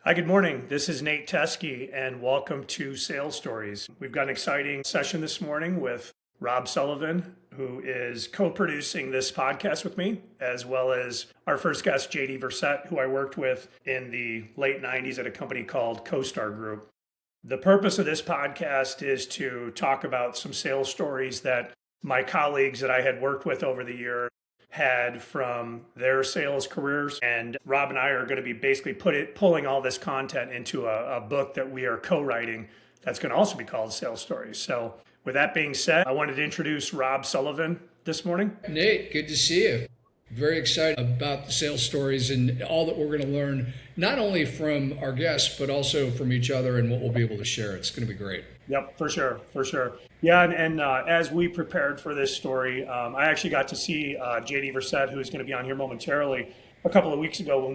Hi, good morning. This is Nate Teske, and welcome to Sales Stories. We've got an exciting session this morning with Rob Sullivan, who is co-producing this podcast with me, as well as our first guest, JD Vercett, who I worked with in the late 90s at a company called CoStar Group. The purpose of this podcast is to talk about some sales stories that my colleagues that I had worked with over the years had from their sales careers. And Rob and I are going to be basically pulling all this content into a book that we are co-writing that's going to also be called Sales Stories. So with that being said, I wanted to introduce Rob Sullivan this morning. Nate, good to see you. Very excited about the sales stories and all that we're going to learn, not only from our guests, but also from each other and what we'll be able to share. It's going to be great. Yep, for sure. Yeah, and as we prepared for this story, I actually got to see JD Vercett, who is going to be on here momentarily, a couple of weeks ago when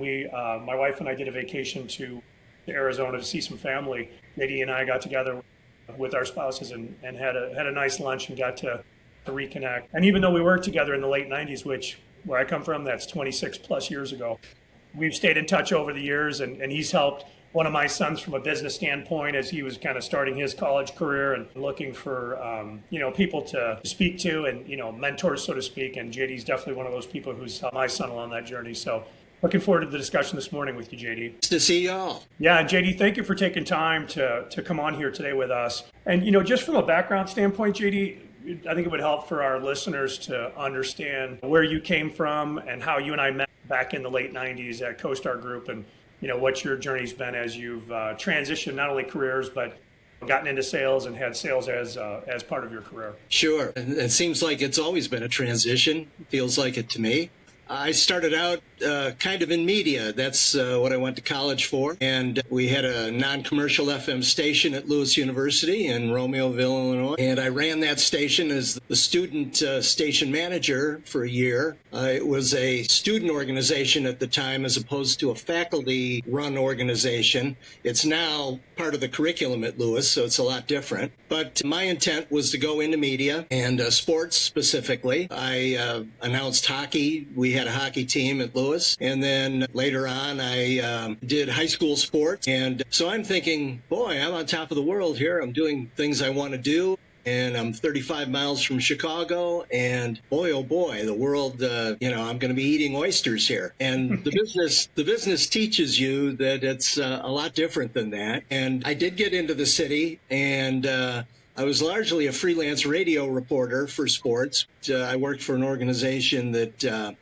my wife and I did a vacation to Arizona to see some family. JD and I got together with our spouses and had a nice lunch and got to reconnect. And even though we worked together in the late 90s, which where I come from, that's 26 plus years ago, we've stayed in touch over the years, and he's helped one of my sons from a business standpoint as he was kind of starting his college career and looking for people to speak to and mentors, so to speak. And JD's definitely one of those people who's helped my son along that journey. So looking forward to the discussion this morning with you, JD. Nice to see y'all. Yeah, JD, thank you for taking time to come on here today with us. And just from a background standpoint, JD, I think it would help for our listeners to understand where you came from and how you and I met back in the late 90s at CoStar Group, and what your journey's been as you've transitioned not only careers but gotten into sales and had sales as part of your career. Sure. And it seems like it's always been a transition. Feels like it to me. I started out kind of in media. That's what I went to college for. And we had a non-commercial FM station at Lewis University in Romeoville, Illinois. And I ran that station as the student station manager for a year. It was a student organization at the time as opposed to a faculty-run organization. It's now part of the curriculum at Lewis, so it's a lot different. But my intent was to go into media and sports specifically. I announced hockey. We had a hockey team at Lewis. And then later on, I did high school sports. And so I'm thinking, boy, I'm on top of the world here. I'm doing things I want to do. And I'm 35 miles from Chicago. And boy, oh boy, the world, I'm going to be eating oysters here. And the business teaches you that it's a lot different than that. And I did get into the city, and I was largely a freelance radio reporter for sports. I worked for an organization that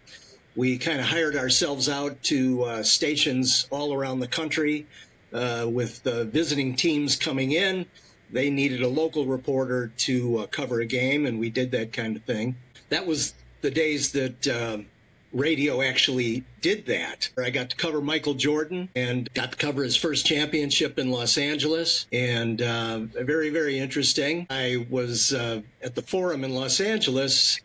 we kind of hired ourselves out to stations all around the country with visiting teams coming in. They needed a local reporter to cover a game, and we did that kind of thing. That was the days that radio actually did that. I got to cover Michael Jordan and got to cover his first championship in Los Angeles, and very, very interesting. I was at the Forum in Los Angeles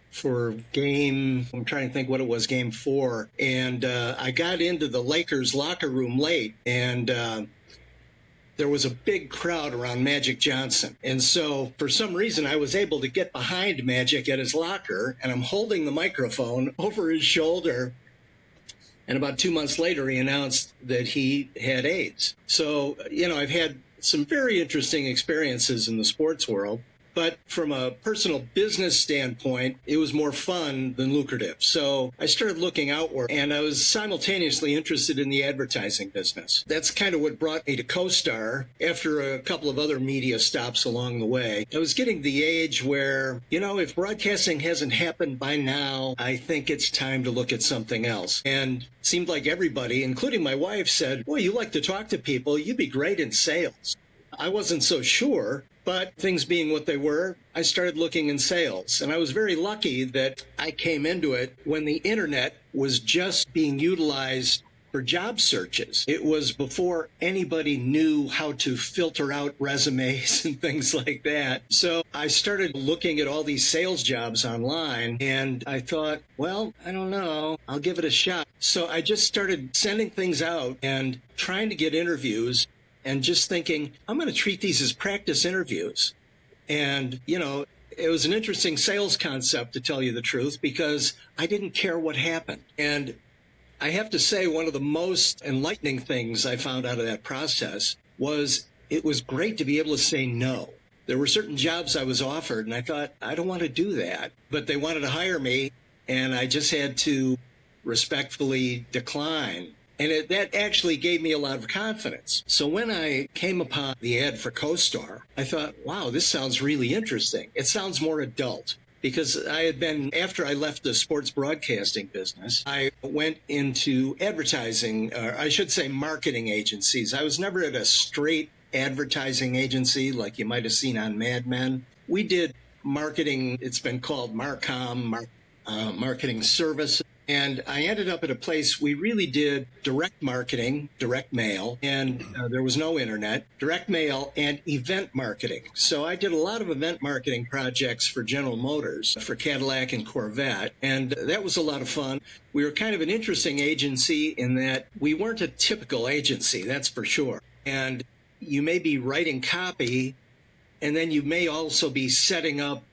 for I'm trying to think what it was, game 4. And I got into the Lakers locker room late, and there was a big crowd around Magic Johnson. And so for some reason, I was able to get behind Magic at his locker, and I'm holding the microphone over his shoulder. And about 2 months later, he announced that he had AIDS. So, I've had some very interesting experiences in the sports world. But from a personal business standpoint, it was more fun than lucrative. So I started looking outward, and I was simultaneously interested in the advertising business. That's kind of what brought me to CoStar after a couple of other media stops along the way. I was getting the age where, if broadcasting hasn't happened by now, I think it's time to look at something else. And it seemed like everybody, including my wife, said, "Boy, you like to talk to people. You'd be great in sales." I wasn't so sure. But things being what they were, I started looking in sales. And I was very lucky that I came into it when the internet was just being utilized for job searches. It was before anybody knew how to filter out resumes and things like that. So I started looking at all these sales jobs online, and I thought, well, I don't know, I'll give it a shot. So I just started sending things out and trying to get interviews, and just thinking, I'm going to treat these as practice interviews. And, it was an interesting sales concept, to tell you the truth, because I didn't care what happened. And I have to say, one of the most enlightening things I found out of that process was it was great to be able to say no. There were certain jobs I was offered, and I thought, I don't want to do that. But they wanted to hire me, and I just had to respectfully decline. And that actually gave me a lot of confidence. So when I came upon the ad for CoStar, I thought, wow, this sounds really interesting. It sounds more adult. Because after I left the sports broadcasting business, I went into advertising, or I should say marketing agencies. I was never at a straight advertising agency like you might have seen on Mad Men. We did marketing. It's been called Marcom, marketing service. And I ended up at a place we really did direct marketing, direct mail, and there was no internet, direct mail and event marketing. So I did a lot of event marketing projects for General Motors, for Cadillac and Corvette, and that was a lot of fun. We were kind of an interesting agency in that we weren't a typical agency, that's for sure. And you may be writing copy, and then you may also be setting up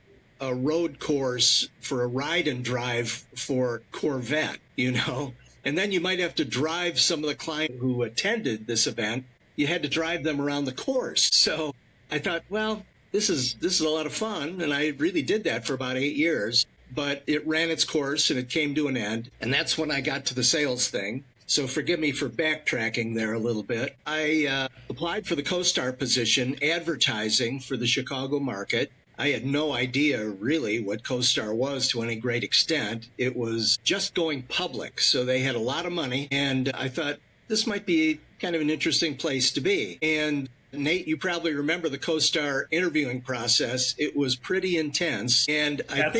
a road course for a ride and drive for Corvette, and then you might have to drive some of the clients who attended this event. You had to drive them around the course. So I thought, well, this is a lot of fun. And I really did that for about 8 years, but it ran its course and it came to an end. And that's when I got to the sales thing. So forgive me for backtracking there a little bit. I applied for the CoStar position, advertising for the Chicago market. I had no idea really what CoStar was to any great extent. It was just going public, so they had a lot of money, and I thought this might be kind of an interesting place to be. And Nate, you probably remember the CoStar interviewing process. It was pretty intense, and I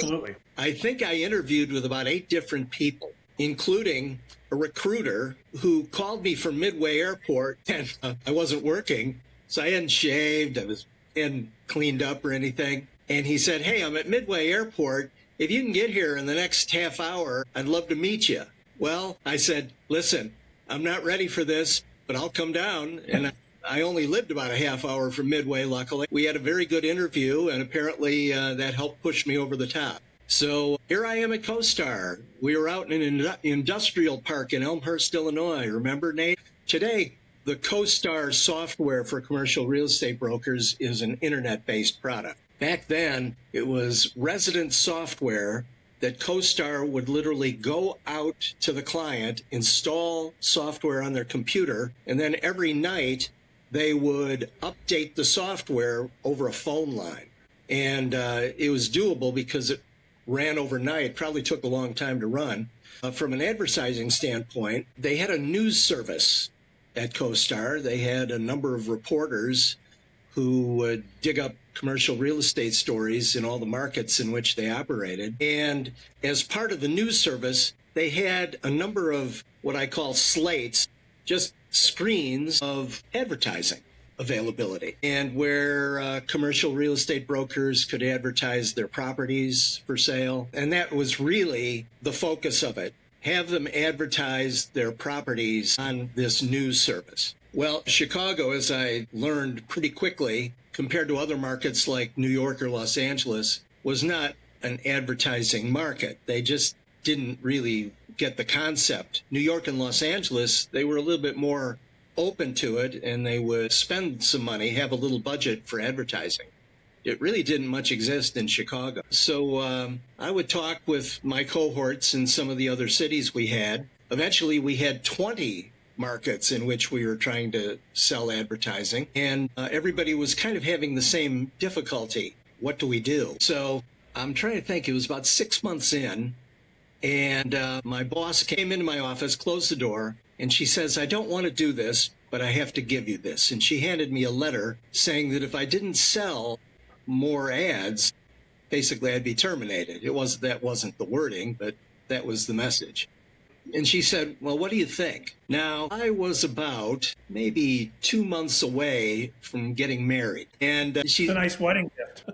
think I interviewed with about 8 different people, including a recruiter who called me from Midway Airport, and I wasn't working, so I hadn't shaved. I hadn't cleaned up or anything. And he said, hey, I'm at Midway Airport. If you can get here in the next half hour, I'd love to meet you. Well, I said, listen, I'm not ready for this, but I'll come down. And I only lived about a half hour from Midway, luckily. We had a very good interview, and apparently that helped push me over the top. So here I am at CoStar. We were out in an industrial park in Elmhurst, Illinois. Remember, Nate? Today, the CoStar software for commercial real estate brokers is an internet-based product. Back then, it was resident software that CoStar would literally go out to the client, install software on their computer, and then every night they would update the software over a phone line. And it was doable because it ran overnight. It probably took a long time to run. From an advertising standpoint, they had a news service at CoStar. They had a number of reporters who would dig up commercial real estate stories in all the markets in which they operated. And as part of the news service, they had a number of what I call slates, just screens of advertising availability, and where commercial real estate brokers could advertise their properties for sale. And that was really the focus of it. Have them advertise their properties on this news service. Well, Chicago, as I learned pretty quickly, compared to other markets like New York or Los Angeles, was not an advertising market. They just didn't really get the concept. New York and Los Angeles, they were a little bit more open to it, and they would spend some money, have a little budget for advertising. It really didn't much exist in Chicago. So I would talk with my cohorts in some of the other cities we had. Eventually, we had 20 markets in which we were trying to sell advertising, and everybody was kind of having the same difficulty. What do we do? So I'm trying to think. It was about 6 months in, and my boss came into my office, closed the door, and she says, I don't want to do this, but I have to give you this. And she handed me a letter saying that if I didn't sell more ads, basically I'd be terminated. That wasn't the wording, but that was the message. And she said, well, what do you think? Now, I was about maybe 2 months away from getting married. And it's a nice wedding gift.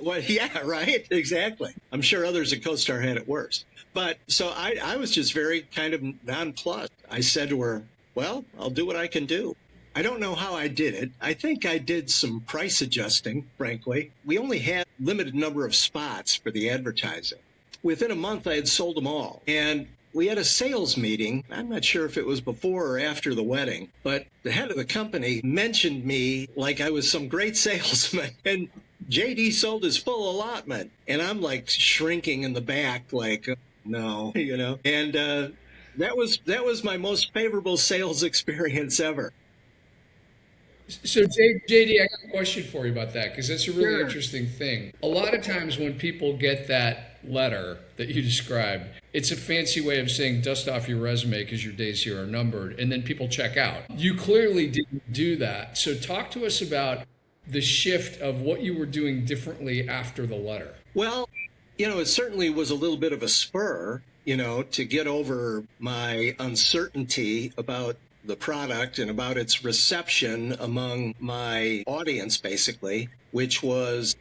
Well, yeah, right. Exactly. I'm sure others at CoStar had it worse. But so I was just very kind of nonplussed. I said to her, well, I'll do what I can do. I don't know how I did it. I think I did some price adjusting, frankly. We only had a limited number of spots for the advertising. Within a month, I had sold them all. And we had a sales meeting. I'm not sure if it was before or after the wedding, but the head of the company mentioned me like I was some great salesman. And JD sold his full allotment. And I'm like shrinking in the back, like, no, And that was my most favorable sales experience ever. So, JD, I got a question for you about that because that's a really Sure. interesting thing. A lot of times when people get that letter that you described, it's a fancy way of saying dust off your resume because your days here are numbered, and then people check out. You clearly didn't do that. So, talk to us about the shift of what you were doing differently after the letter. Well, it certainly was a little bit of a spur, to get over my uncertainty about the product and about its reception among my audience, basically, which was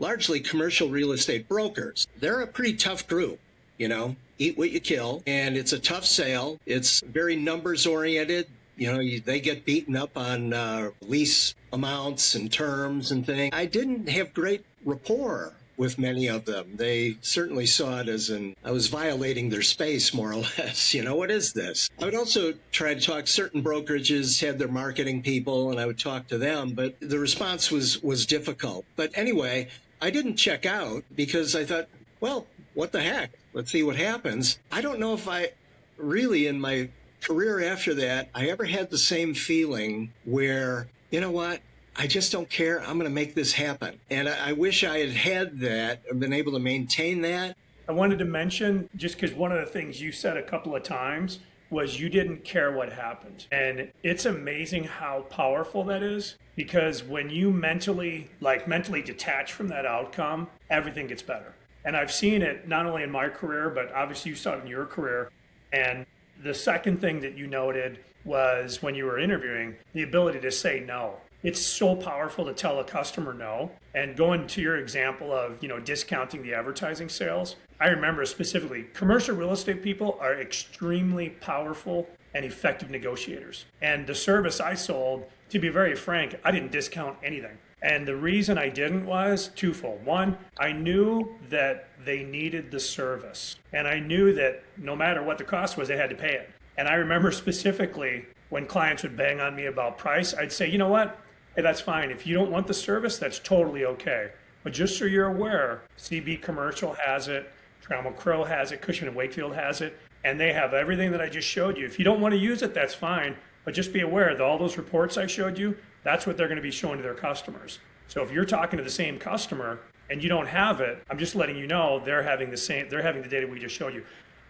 largely commercial real estate brokers. They're a pretty tough group, eat what you kill. And it's a tough sale. It's very numbers oriented. They get beaten up on lease amounts and terms and things. I didn't have great rapport with many of them. They certainly saw it as I was violating their space, more or less. What is this? I would also try to talk, certain brokerages had their marketing people, and I would talk to them, but the response was difficult. But anyway, I didn't check out because I thought, well, what the heck? Let's see what happens. I don't know if I really, in my career after that, I ever had the same feeling where, you know what? I just don't care. I'm going to make this happen. And I wish I had that, or been able to maintain that. I wanted to mention, just because one of the things you said a couple of times was you didn't care what happened. And it's amazing how powerful that is, because when you mentally detach from that outcome, everything gets better. And I've seen it not only in my career, but obviously you saw it in your career. And the second thing that you noted was when you were interviewing, the ability to say no. It's so powerful to tell a customer no. And going to your example of, discounting the advertising sales, I remember specifically, commercial real estate people are extremely powerful and effective negotiators. And the service I sold, to be very frank, I didn't discount anything. And the reason I didn't was twofold. One, I knew that they needed the service. And I knew that no matter what the cost was, they had to pay it. And I remember specifically when clients would bang on me about price, I'd say, you know what? Hey, that's fine. If you don't want the service, that's totally okay. But just so you're aware, CB Commercial has it, Trammell Crow has it, Cushman & Wakefield has it, and they have everything that I just showed you. If you don't want to use it, that's fine. But just be aware that all those reports I showed you, that's what they're going to be showing to their customers. So if you're talking to the same customer and you don't have it, I'm just letting you know they're having the data we just showed you.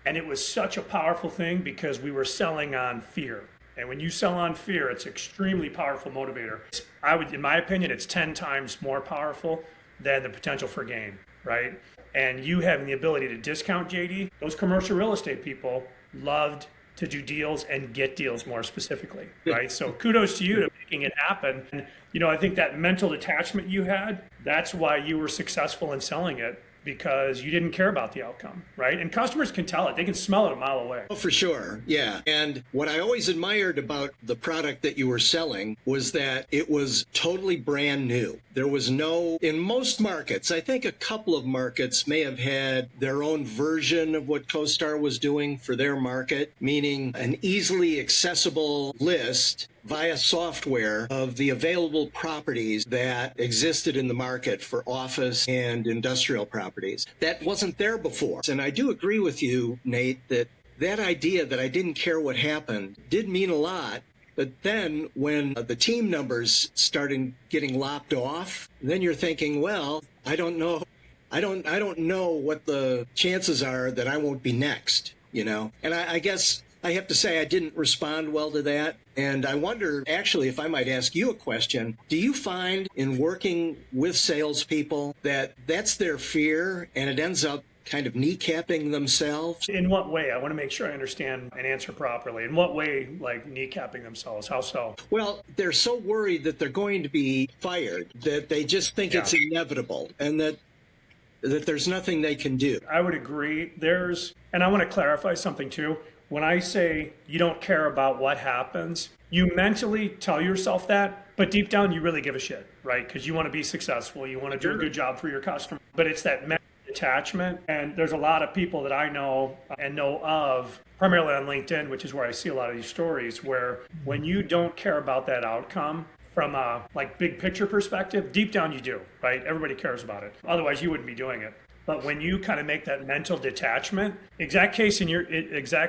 And it was such a powerful thing because we were selling on fear. And when you sell on fear, it's an extremely powerful motivator. In my opinion, it's 10 times more powerful than the potential for gain, right? And you having the ability to discount JD, those commercial real estate people loved to do deals and get deals more specifically, right? So kudos to you to making it happen. And, I think that mental detachment you had, that's why you were successful in selling it, because you didn't care about the outcome, right? And customers can tell it. They can smell it a mile away. Oh, for sure. Yeah. And what I always admired about the product that you were selling was that it was totally brand new. There was in most markets, I think a couple of markets may have had their own version of what CoStar was doing for their market, meaning an easily accessible list via software of the available properties that existed in the market for office and industrial properties. That wasn't there before. And I do agree with you, Nate, that idea that I didn't care what happened did mean a lot. But then when the team numbers started getting lopped off, then you're thinking, well, I don't know what the chances are that I won't be next, And I guess I have to say I didn't respond well to that. And I wonder, actually, if I might ask you a question, do you find in working with salespeople that that's their fear and it ends up kind of kneecapping themselves? In what way? I want to make sure I understand and answer properly. In what way, like kneecapping themselves? How so? Well, they're so worried that they're going to be fired that they just think it's inevitable and that there's nothing they can do. I would agree. And I want to clarify something too. When I say you don't care about what happens, you mentally tell yourself that, but deep down you really give a shit, right? Because you want to be successful. You want to do a good job for your customer. But it's that mental detachment. And there's a lot of people that I know and know of, primarily on LinkedIn, which is where I see a lot of these stories, where when you don't care about that outcome from a like big picture perspective, deep down you do, right? Everybody cares about it. Otherwise you wouldn't be doing it. But when you kind of make that mental detachment, exact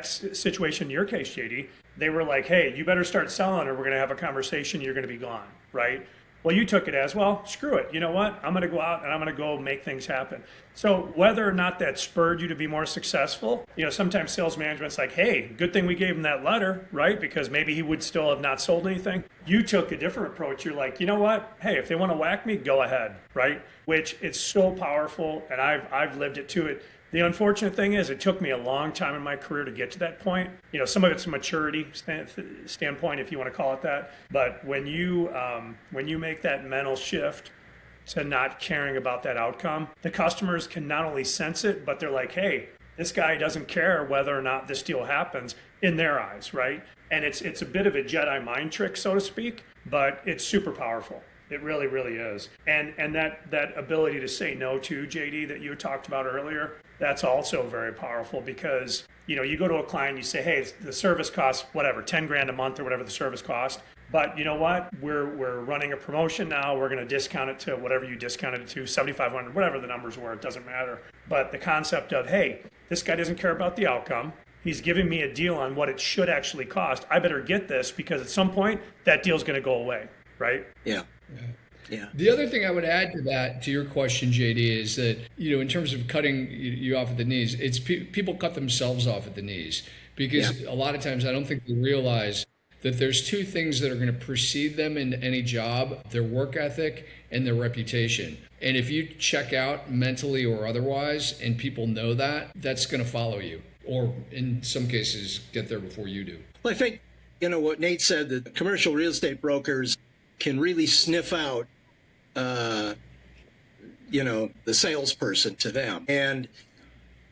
situation in your case, JD, they were like, hey, you better start selling or we're going to have a conversation. You're going to be gone, right? Well, you took it as, well, screw it. You know what? I'm going to go out and I'm going to go make things happen. So whether or not that spurred you to be more successful, sometimes sales management's like, hey, good thing we gave him that letter, right? Because maybe he would still have not sold anything. You took a different approach. You're like, you know what? Hey, if they want to whack me, go ahead, right? Which it's so powerful, and I've lived it to it. The unfortunate thing is it took me a long time in my career to get to that point. Some of it's a maturity standpoint, if you want to call it that. But when you make that mental shift to not caring about that outcome, the customers can not only sense it, but they're like, hey, this guy doesn't care whether or not this deal happens in their eyes, right? And it's a bit of a Jedi mind trick, so to speak, but it's super powerful. It really, really is. And that ability to say no to, JD, that you talked about earlier, that's also very powerful because, you go to a client, you say, hey, the service costs, whatever, 10 grand a month or whatever the service cost. But you know what? We're running a promotion now. We're going to discount it to whatever you discounted it to, 7,500, whatever the numbers were, it doesn't matter. But the concept of, hey, this guy doesn't care about the outcome. He's giving me a deal on what it should actually cost. I better get this because at some point that deal's going to go away, right? Yeah. Yeah. The other thing I would add to that, to your question, JD, is that, in terms of cutting you off at the knees, it's people cut themselves off at the knees because a lot of times I don't think they realize that there's two things that are going to precede them in any job: their work ethic and their reputation. And if you check out mentally or otherwise, and people know that, that's going to follow you, or in some cases get there before you do. Well, I think, what Nate said, that commercial real estate brokers can really sniff out the salesperson to them. And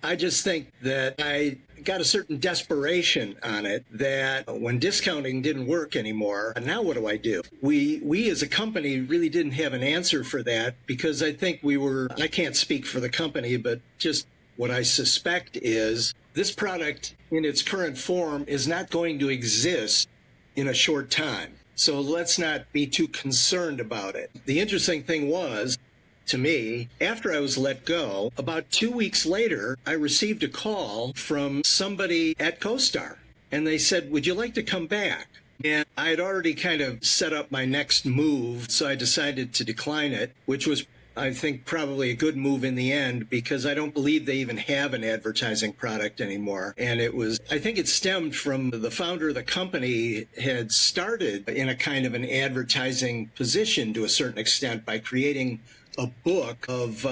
I just think that I got a certain desperation on it that when discounting didn't work anymore, now what do I do? We as a company really didn't have an answer for that because I think I can't speak for the company, but just what I suspect is this product in its current form is not going to exist in a short time. So let's not be too concerned about it. The interesting thing was, to me, after I was let go, about 2 weeks later, I received a call from somebody at CoStar. And they said, would you like to come back? And I had already kind of set up my next move, so I decided to decline it, which was, I think, probably a good move in the end because I don't believe they even have an advertising product anymore. And I think it stemmed from the founder of the company had started in a kind of an advertising position to a certain extent by creating a book of,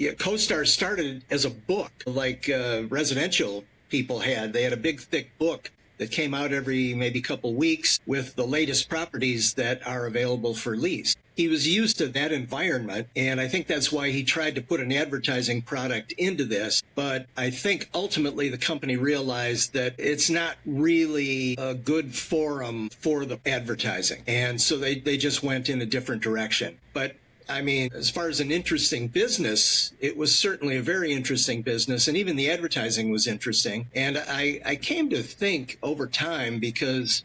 CoStar started as a book like residential people had. They had a big, thick book that came out every maybe couple weeks with the latest properties that are available for lease. He was used to that environment, and I think that's why he tried to put an advertising product into this. But I think ultimately the company realized that it's not really a good forum for the advertising. And so they just went in a different direction. But I mean, as far as an interesting business, it was certainly a very interesting business. And even the advertising was interesting. And I came to think over time because,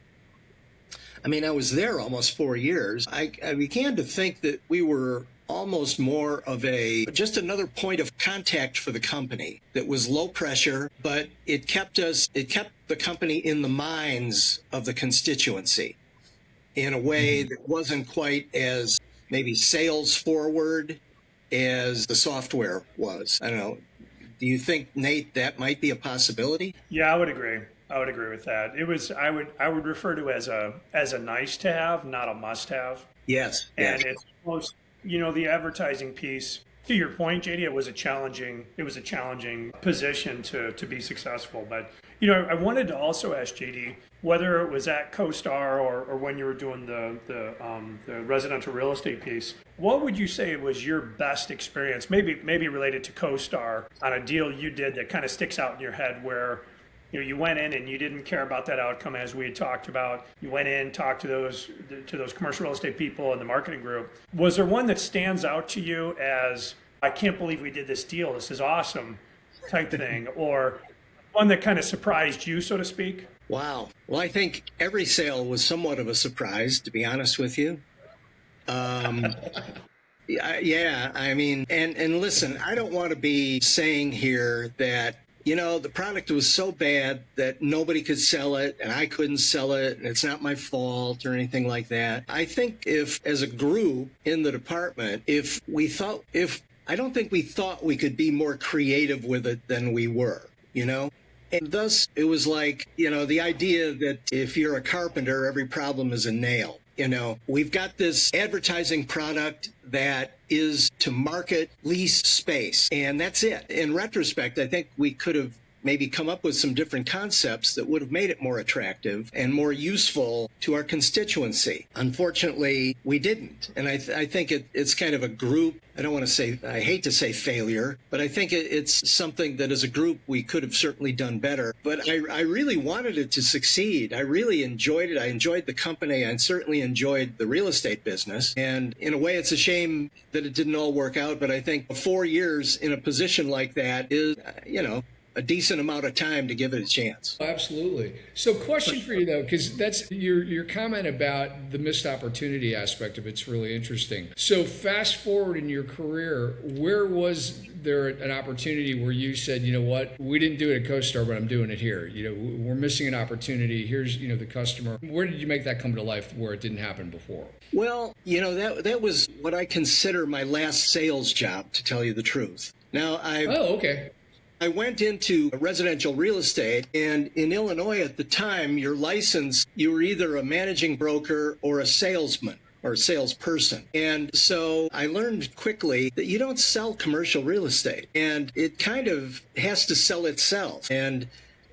I mean, I was there almost 4 years. I began to think that we were almost more of just another point of contact for the company that was low pressure, but it kept the company in the minds of the constituency in a way that wasn't quite as maybe sales forward as the software was. I don't know. Do you think, Nate, that might be a possibility? Yeah, I would agree. I would agree with that. I would refer to as a nice to have, not a must have. Yes. And it's most, the advertising piece. To your point, JD, it was a challenging position to be successful. But I wanted to also ask JD whether it was at CoStar or when you were doing the residential real estate piece. What would you say was your best experience, maybe related to CoStar, on a deal you did that kind of sticks out in your head where you went in and you didn't care about that outcome as we had talked about. You went in, talked to those commercial real estate people in the marketing group. Was there one that stands out to you as I can't believe we did this deal. This is awesome type thing, or one that kind of surprised you, so to speak? Wow. Well, I think every sale was somewhat of a surprise, to be honest with you. Um, yeah, I mean, and listen, I don't want to be saying here that, the product was so bad that nobody could sell it and I couldn't sell it and it's not my fault or anything like that. I think if, as a group in the department, I don't think we thought we could be more creative with it than we were, And thus, it was like, the idea that if you're a carpenter, every problem is a nail. We've got this advertising product that is to market lease space, and that's it. In retrospect, I think we could have maybe come up with some different concepts that would have made it more attractive and more useful to our constituency. Unfortunately, we didn't. And I think it's kind of a group. I hate to say failure, but I think it's something that as a group we could have certainly done better. But I really wanted it to succeed. I really enjoyed it. I enjoyed the company. I certainly enjoyed the real estate business. And in a way, it's a shame that it didn't all work out. But I think 4 years in a position like that is, a decent amount of time to give it a chance. Absolutely. So question for you though, because that's your comment about the missed opportunity aspect of it's really interesting. So fast forward in your career, where was there an opportunity where you said, you know what, we didn't do it at CoStar, but I'm doing it here. We're missing an opportunity. Here's, the customer. Where did you make that come to life where it didn't happen before? Well, that was what I consider my last sales job, to tell you the truth. Now, okay. I went into residential real estate, and in Illinois at the time, your license, you were either a managing broker or a salesman or a salesperson. And so I learned quickly that you don't sell commercial real estate, and it kind of has to sell itself. And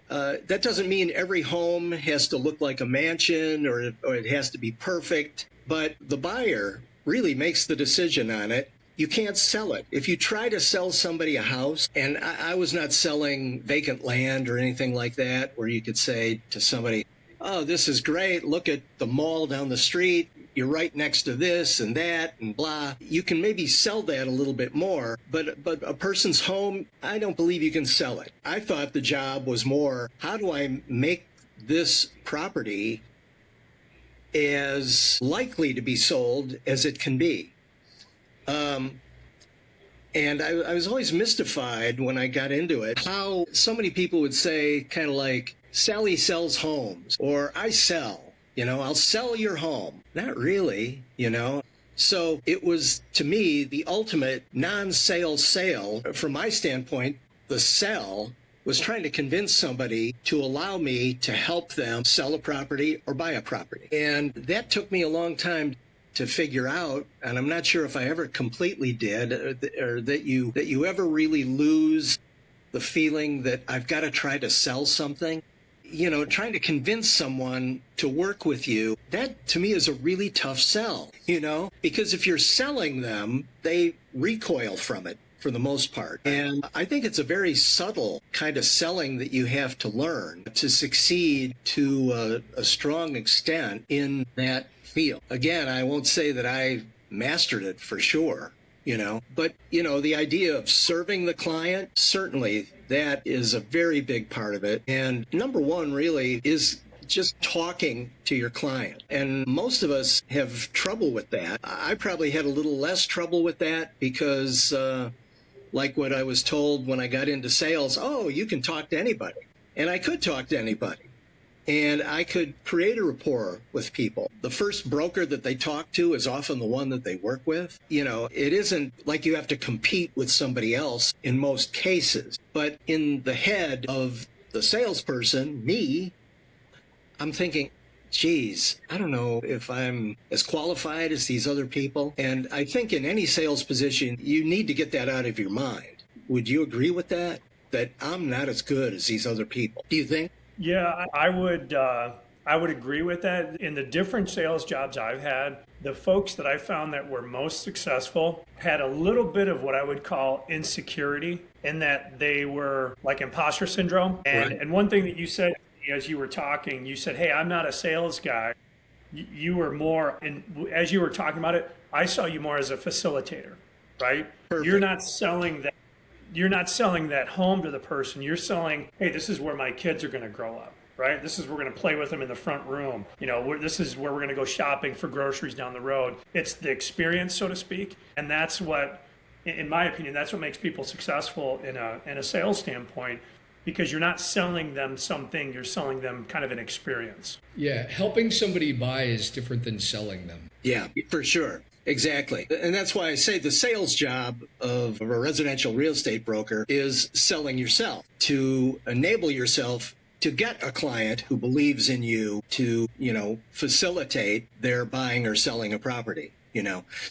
that doesn't mean every home has to look like a mansion or it has to be perfect, but the buyer really makes the decision on it. You can't sell it. If you try to sell somebody a house, and I was not selling vacant land or anything like that, where you could say to somebody, oh, this is great. Look at the mall down the street. You're right next to this and that and blah. You can maybe sell that a little bit more, but a person's home, I don't believe you can sell it. I thought the job was more, how do I make this property as likely to be sold as it can be? And I was always mystified when I got into it, how so many people would say kind of like, Sally sells homes, or I sell, I'll sell your home. Not really, So it was, to me, the ultimate non-sale sale. From my standpoint, the sell was trying to convince somebody to allow me to help them sell a property or buy a property. And that took me a long time to figure out, and I'm not sure if I ever completely did, or that you ever really lose the feeling that I've got to try to sell something. Trying to convince someone to work with you, that to me is a really tough sell, because if you're selling them, they recoil from it for the most part. And I think it's a very subtle kind of selling that you have to learn to succeed to a strong extent in that field. Again, I won't say that I mastered it for sure, but, the idea of serving the client, certainly that is a very big part of it. And number one really is just talking to your client. And most of us have trouble with that. I probably had a little less trouble with that because, like what I was told when I got into sales, oh, you can talk to anybody. And I could talk to anybody. And I could create a rapport with people. The first broker that they talk to is often the one that they work with. It isn't like you have to compete with somebody else in most cases. But in the head of the salesperson, me, I'm thinking, geez, I don't know if I'm as qualified as these other people. And I think in any sales position, you need to get that out of your mind. Would you agree with that? That I'm not as good as these other people. Do you think? Yeah, I would agree with that. In the different sales jobs I've had, the folks that I found that were most successful had a little bit of what I would call insecurity, in that they were like imposter syndrome. And one thing that you said as you were talking, you said, hey, I'm not a sales guy. You were more, and as you were talking about it, I saw you more as a facilitator. right? Perfect. You're not selling that home to the person. You're selling, hey, this is where my kids are going to grow up, right? This is where we're going to play with them in the front room. This is where we're going to go shopping for groceries down the road. It's the experience, so to speak, and that's what, in my opinion, that's what makes people successful in a sales standpoint, because you're not selling them something, you're selling them kind of an experience. Yeah, helping somebody buy is different than selling them. Yeah, for sure. Exactly. And that's why I say the sales job of a residential real estate broker is selling yourself, to enable yourself to get a client who believes in you to, facilitate their buying or selling a property.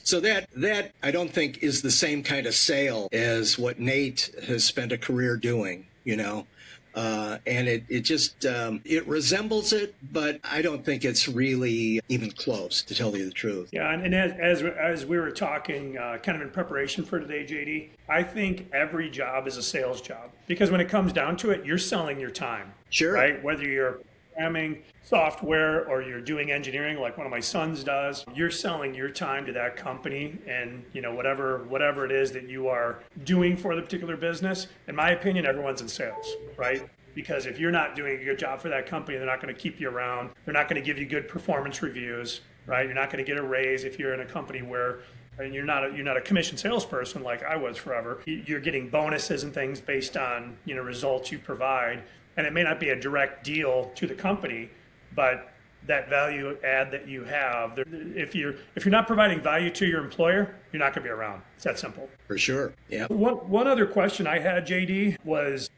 So that I don't think is the same kind of sale as what Nate has spent a career doing, and it just it resembles it, but I don't think it's really even close, to tell you the truth. Yeah, and as we were talking, kind of in preparation for today, JD, I think every job is a sales job, because when it comes down to it, you're selling your time. Sure. Right? Whether you're programming software or you're doing engineering like one of my sons does, you're selling your time to that company, and whatever it is that you are doing for the particular business. In my opinion, everyone's in sales, right? Because if you're not doing a good job for that company, they're not going to keep you around. They're not going to give you good performance reviews, right? You're not going to get a raise if you're in a company where, and you're not a commission salesperson like I was forever. You're getting bonuses and things based on results you provide, and it may not be a direct deal to the company, but that value add that you have, if you're not providing value to your employer, you're not going to be around. It's that simple. For sure. Yeah. One other question I had, JD, was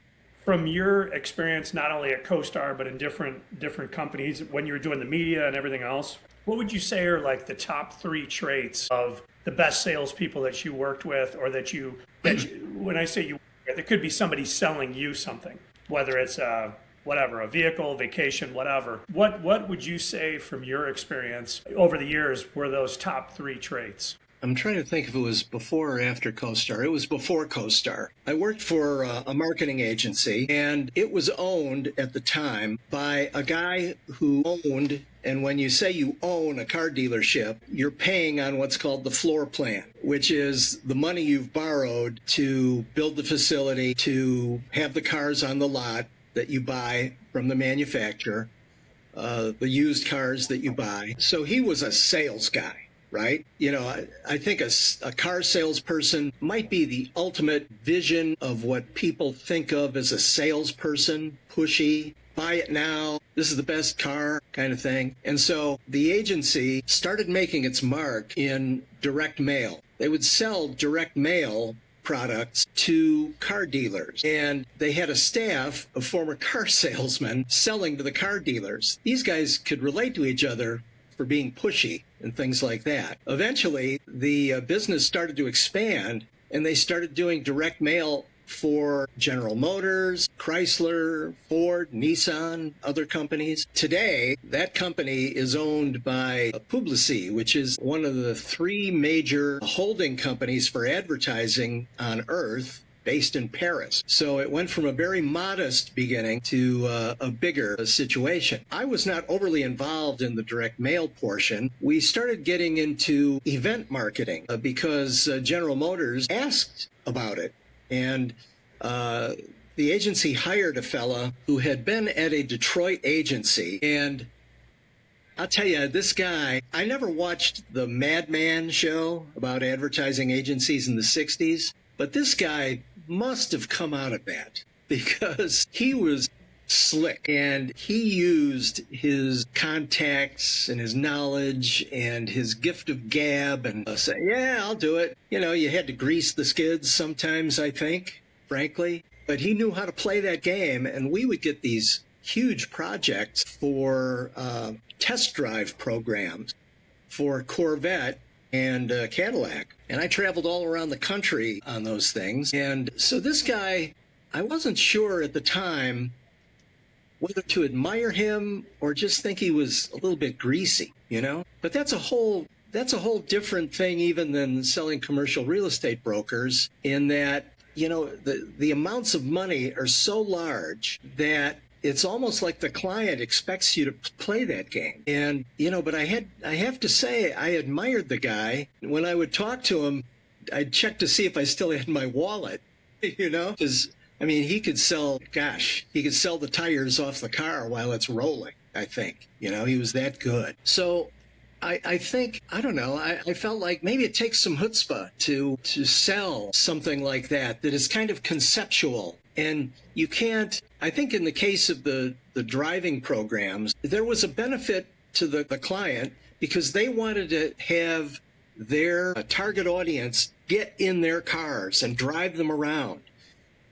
from your experience not only at CoStar but in different companies when you were doing the media and everything else. What would you say are like the top 3 traits of the best salespeople that you worked with, or that you when I say you, it could be somebody selling you something, whether it's a vehicle, vacation, whatever. What would you say from your experience over the years were those top 3 traits? I'm trying to think if it was before or after CoStar. It was before CoStar. I worked for a marketing agency, and it was owned at the time by a guy who owned, and when you say you own a car dealership, you're paying on what's called the floor plan, which is the money you've borrowed to build the facility, to have the cars on the lot that you buy from the manufacturer, the used cars that you buy. So he was a sales guy, right? I think a car salesperson might be the ultimate vision of what people think of as a salesperson, pushy, buy it now, this is the best car kind of thing. And so the agency started making its mark in direct mail. They would sell direct mail products to car dealers, and they had a staff of former car salesmen selling to the car dealers. These guys could relate to each other for being pushy and things like that. Eventually, the business started to expand, and they started doing direct mail for General Motors, Chrysler, Ford, Nissan, other companies. Today, that company is owned by Publicis, which is one of the 3 major holding companies for advertising on Earth, based in Paris. So it went from a very modest beginning to a bigger situation. I was not overly involved in the direct mail portion. We started getting into event marketing because General Motors asked about it. And the agency hired a fella who had been at a Detroit agency. And I'll tell you, this guy, I never watched the Mad Men show about advertising agencies in the 60s, but this guy must have come out of that, because he was slick, and he used his contacts and his knowledge and his gift of gab and say, yeah, I'll do it. You had to grease the skids sometimes, I think, frankly, but he knew how to play that game. And we would get these huge projects for test drive programs for Corvette and Cadillac. And I traveled all around the country on those things. And so this guy, I wasn't sure at the time whether to admire him or just think he was a little bit greasy, But that's a whole different thing even than selling commercial real estate brokers, in that, the amounts of money are so large that it's almost like the client expects you to play that game. And, but I have to say, I admired the guy. When I would talk to him, I'd check to see if I still had my wallet, because I mean, he could sell the tires off the car while it's rolling, I think. He was that good. So I think, I don't know, I felt like maybe it takes some chutzpah to sell something like that is kind of conceptual. And you can't, I think in the case of the driving programs, there was a benefit to the client because they wanted to have their target audience get in their cars and drive them around.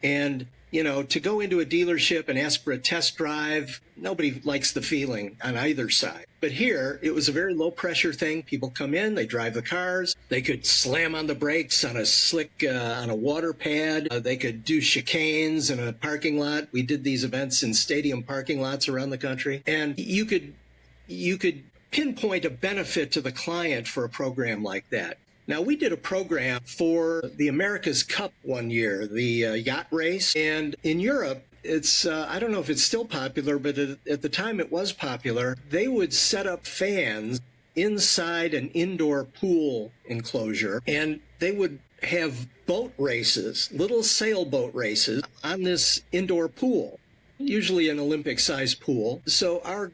And, to go into a dealership and ask for a test drive, nobody likes the feeling on either side. But here, it was a very low pressure thing. People come in, they drive the cars. They could slam on the brakes on a slick, on a water pad. They could do chicanes in a parking lot. We did these events in stadium parking lots around the country. And you could pinpoint a benefit to the client for a program like that. Now, we did a program for the America's Cup one year, the yacht race. And in Europe, it's, I don't know if it's still popular, but at the time it was popular. They would set up fans inside an indoor pool enclosure, and they would have boat races, little sailboat races on this indoor pool, usually an Olympic-sized pool. So our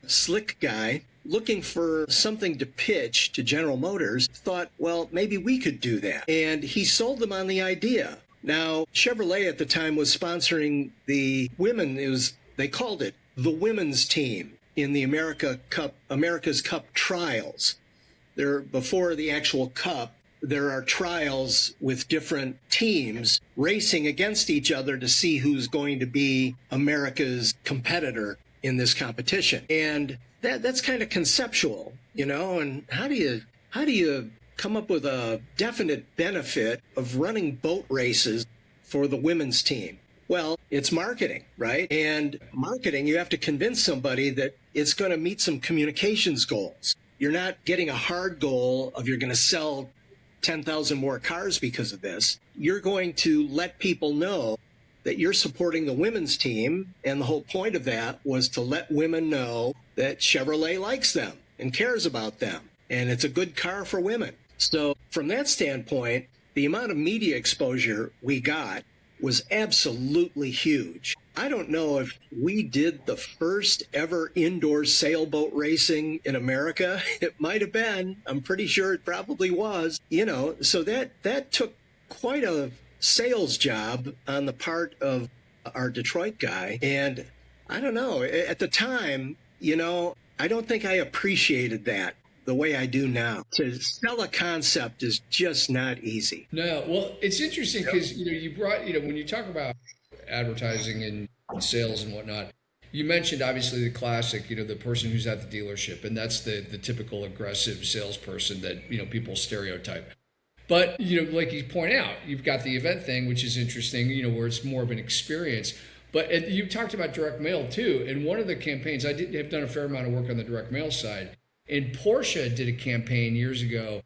slick guy, looking for something to pitch to General Motors, thought, well, maybe we could do that. And he sold them on the idea. Now, Chevrolet at the time was sponsoring the women. They called it the women's team in the America's Cup trials. Before the actual cup, there are trials with different teams racing against each other to see who's going to be America's competitor in this competition. And that's kind of conceptual, and how do you come up with a definite benefit of running boat races for the women's team? Well, it's marketing, right? And marketing, you have to convince somebody that it's going to meet some communications goals. You're not getting a hard goal of you're going to sell 10,000 more cars because of this. You're going to let people know that you're supporting the women's team, and the whole point of that was to let women know that Chevrolet likes them and cares about them, and it's a good car for women. So from that standpoint, the amount of media exposure we got was absolutely huge. I don't know if we did the first ever indoor sailboat racing in America. It might have been. I'm pretty sure it probably was. So that took quite a sales job on the part of our Detroit guy. And I don't know, at the time, I don't think I appreciated that the way I do now. To sell a concept is just not easy. No, well, it's interesting because, you brought, when you talk about advertising and sales and whatnot, you mentioned obviously the classic, the person who's at the dealership, and that's the typical aggressive salesperson that, people stereotype. But, like you point out, you've got the event thing, which is interesting, where it's more of an experience. But you talked about direct mail too. And one of the campaigns, I have done a fair amount of work on the direct mail side. And Porsche did a campaign years ago.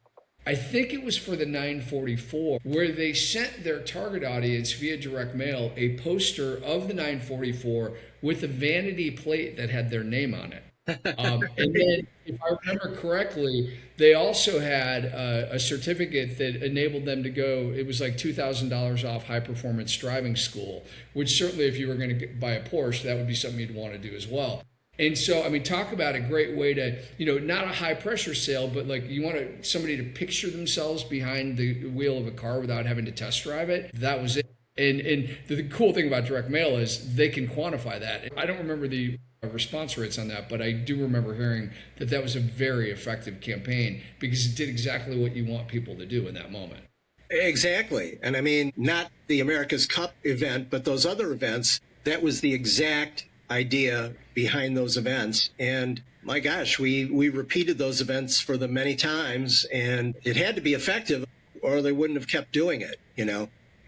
I think it was for the 944, where they sent their target audience via direct mail a poster of the 944 with a vanity plate that had their name on it. And then, if I remember correctly, they also had a certificate that enabled them to go. It was like $2,000 off high performance driving school, which certainly if you were going to buy a Porsche, that would be something you'd want to do as well. And so, I mean, talk about a great way to, not a high pressure sale, but like you want somebody to picture themselves behind the wheel of a car without having to test drive it. That was it. And the cool thing about direct mail is they can quantify that. I don't remember the response rates on that, but I do remember hearing that was a very effective campaign because it did exactly what you want people to do in that moment. Exactly. And I mean, not the America's Cup event, but those other events, that was the exact idea behind those events. And my gosh, we repeated those events for them many times, and it had to be effective or they wouldn't have kept doing it,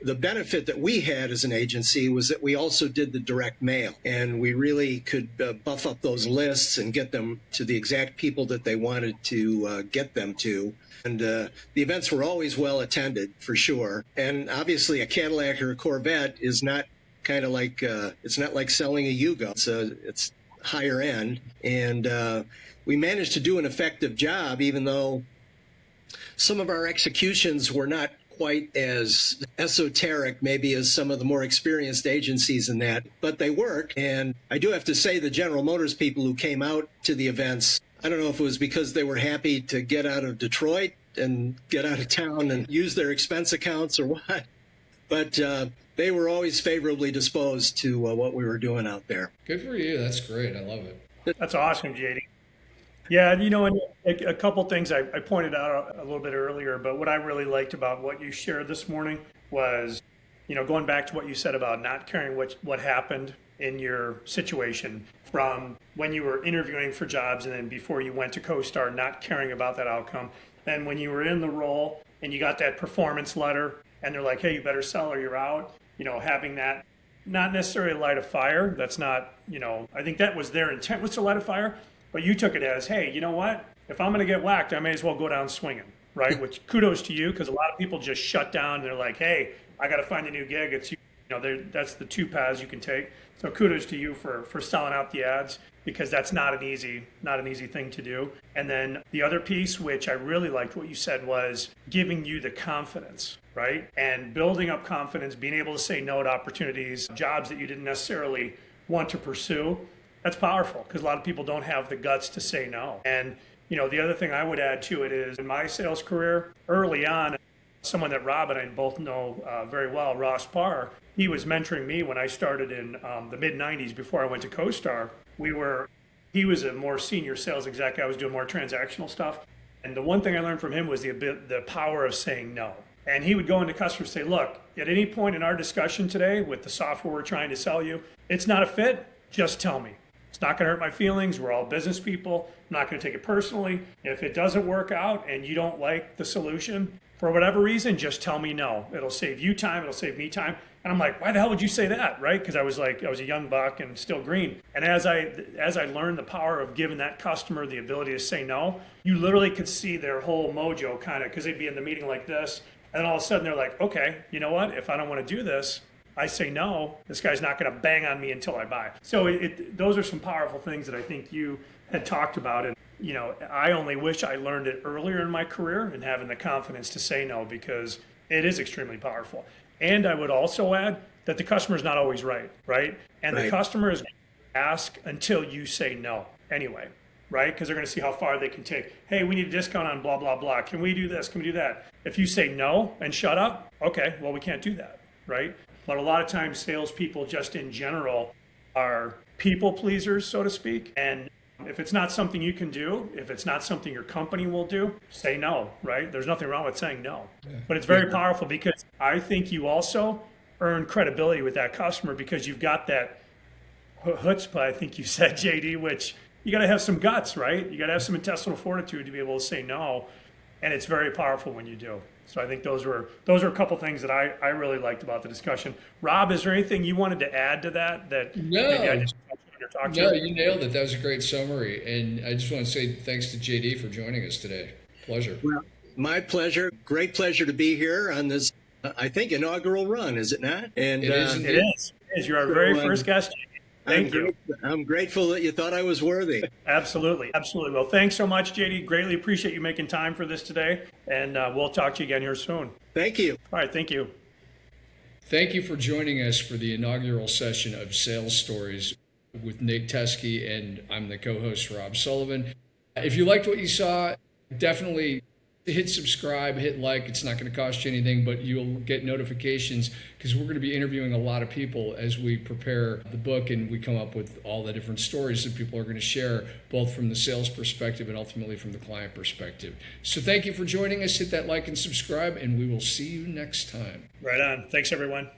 The benefit that we had as an agency was that we also did the direct mail, and we really could buff up those lists and get them to the exact people that they wanted to get them to. And the events were always well attended, for sure. And obviously a Cadillac or a Corvette is not kind of like, it's not like selling a Yugo. It's higher end. And we managed to do an effective job, even though Some of our executions were not quite as esoteric maybe as some of the more experienced agencies in that, but they work. And I do have to say the General Motors people who came out to the events, I don't know if it was because they were happy to get out of Detroit and get out of town and use their expense accounts or what, but they were always favorably disposed to what we were doing out there. Good for you. That's great. I love it. That's awesome, JD. Yeah, and a couple things I pointed out a little bit earlier, but what I really liked about what you shared this morning was, going back to what you said about not caring what happened in your situation from when you were interviewing for jobs and then before you went to CoStar, not caring about that outcome. And when you were in the role and you got that performance letter and they're like, hey, you better sell or you're out, having that, not necessarily light a fire. That's not, I think that was their intent, was to light a fire. But you took it as, hey, you know what? If I'm going to get whacked, I may as well go down swinging, right? Which kudos to you, because a lot of people just shut down. And they're like, hey, I got to find a new gig. It's, that's the two paths you can take. So kudos to you for selling out the ads, because that's not an easy thing to do. And then the other piece, which I really liked what you said, was giving you the confidence, right? And building up confidence, being able to say no to opportunities, jobs that you didn't necessarily want to pursue. That's powerful, because a lot of people don't have the guts to say no. And, the other thing I would add to it is in my sales career, early on, someone that Rob and I both know very well, Ross Parr, he was mentoring me when I started in the mid-90s before I went to CoStar. He was a more senior sales exec. I was doing more transactional stuff. And the one thing I learned from him was the power of saying no. And he would go into customers and say, look, at any point in our discussion today with the software we're trying to sell you, it's not a fit, just tell me. It's not going to hurt my feelings. We're all business people. I'm not going to take it personally. If it doesn't work out and you don't like the solution, for whatever reason, just tell me no. It'll save you time. It'll save me time. And I'm like, why the hell would you say that, right? Because I was a young buck and still green. And as I learned the power of giving that customer the ability to say no, you literally could see their whole mojo kind of, because they'd be in the meeting like this, and all of a sudden they're like, okay, you know what? If I don't want to do this, I say no, this guy's not going to bang on me until I buy. So those are some powerful things that I think you had talked about. And, I only wish I learned it earlier in my career and having the confidence to say no, because it is extremely powerful. And I would also add that the customer is not always right? And the customer is going to ask until you say no anyway, right? Because they're going to see how far they can take. Hey, we need a discount on blah, blah, blah. Can we do this? Can we do that? If you say no and shut up, okay, well, we can't do that, right? But a lot of times salespeople just in general are people pleasers, so to speak. And if it's not something you can do, if it's not something your company will do, say no, right? There's nothing wrong with saying no. But it's very powerful, because I think you also earn credibility with that customer, because you've got that chutzpah, I think you said, JD, which you got to have some guts, right? You got to have some intestinal fortitude to be able to say no. And it's very powerful when you do. So I think those are a couple things that I really liked about the discussion. Rob, is there anything you wanted to add to that No. maybe I just talked to? No, you nailed it. That was a great summary. And I just want to say thanks to JD for joining us today. Pleasure. Well, my pleasure. Great pleasure to be here on this, I think, inaugural run, is it not? And It is. It is. You're our very first guest. Thank you. I'm grateful that you thought I was worthy. Absolutely. Well, thanks so much, JD. Greatly appreciate you making time for this today. And we'll talk to you again here soon. Thank you. All right. Thank you. Thank you for joining us for the inaugural session of Sales Stories with Nate Teske, and I'm the co-host, Rob Sullivan. If you liked what you saw, definitely hit subscribe, hit like. It's not going to cost you anything, but you'll get notifications, because we're going to be interviewing a lot of people as we prepare the book and we come up with all the different stories that people are going to share, both from the sales perspective and ultimately from the client perspective. So thank you for joining us. Hit that like and subscribe, and we will see you next time. Right on. Thanks, everyone.